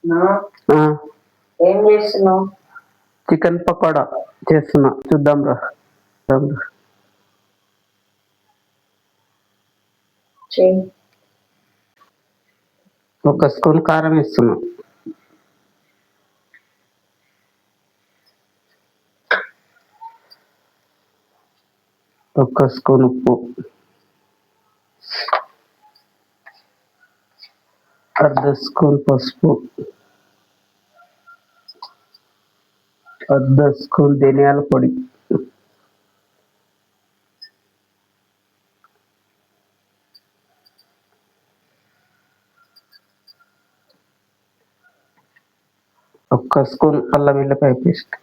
ఆ, ఏం చేస్తున్నావు? చికెన్ పకోడా చేస్తున్నా, చూద్దాం రా. చెయ్యి. ఒక స్పూన్ కారం వేస్తున్నా, ఒక స్పూన్ ఉప్పు, అర్ధ స్పూన్ పసుపు, అర్ధ స్పూన్ ధనియాల పొడి, ఒక్క స్పూన్ అల్లం వెల్లిపాయ పేస్ట్,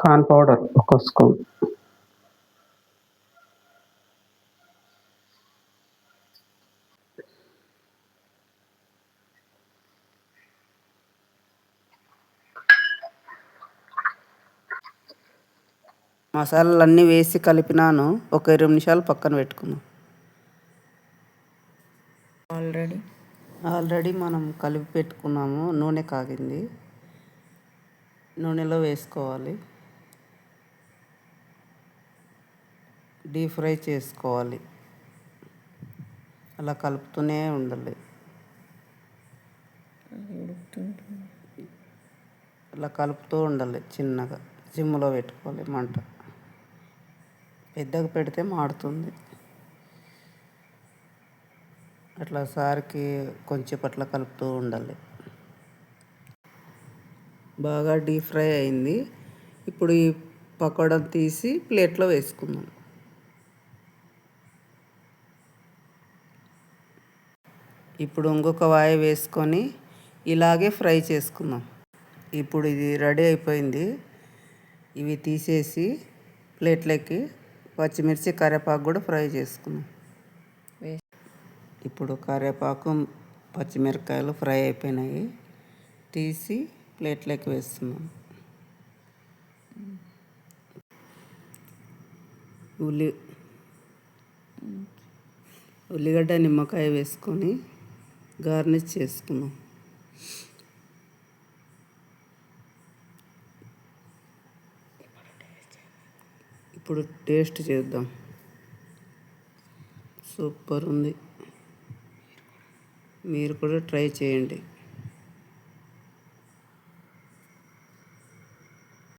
కార్న్ పౌడర్ ఒక స్పూన్, మసాలాలన్నీ వేసి కలిపినాను. ఒక 20 నిమిషాలు పక్కన పెట్టుకున్నాం. ఆల్రెడీ మనం కలిపి పెట్టుకున్నాము. నూనె కాగింది, నూనెలో వేసుకోవాలి, డీప్ ఫ్రై చేసుకోవాలి. అలా కలుపుతూనే ఉండాలి. అలా కలుపుతూ ఉండాలి. చిన్నగా సిమ్లో పెట్టుకోవాలి మంట. పెద్దగా పెడితే మాడుతుంది. అట్లా సారికి కొంచెం అట్లా కలుపుతూ ఉండాలి. బాగా డీప్ ఫ్రై అయింది. ఇప్పుడు ఈ పకోడా తీసి ప్లేట్లో వేసుకుందాం. ఇప్పుడు ఇంకొక వాయి వేసుకొని ఇలాగే ఫ్రై చేసుకుందాం. ఇప్పుడు ఇది రెడీ అయిపోయింది. ఇవి తీసేసి ప్లేట్లోకి పచ్చిమిర్చి కరివేపాకు కూడా ఫ్రై చేసుకుందాం. ఇప్పుడు కరివేపాకు పచ్చిమిరపకాయలు ఫ్రై అయిపోయినాయి. తీసి ప్లేట్లోకి వేస్తున్నాం. ఉల్లిగడ్డ నిమ్మకాయ వేసుకొని గార్నిష్ చేసుకుందాం. ఇప్పుడు టేస్ట్ చేద్దాం. సూపర్ ఉంది. మీరు కూడా ట్రై చేయండి.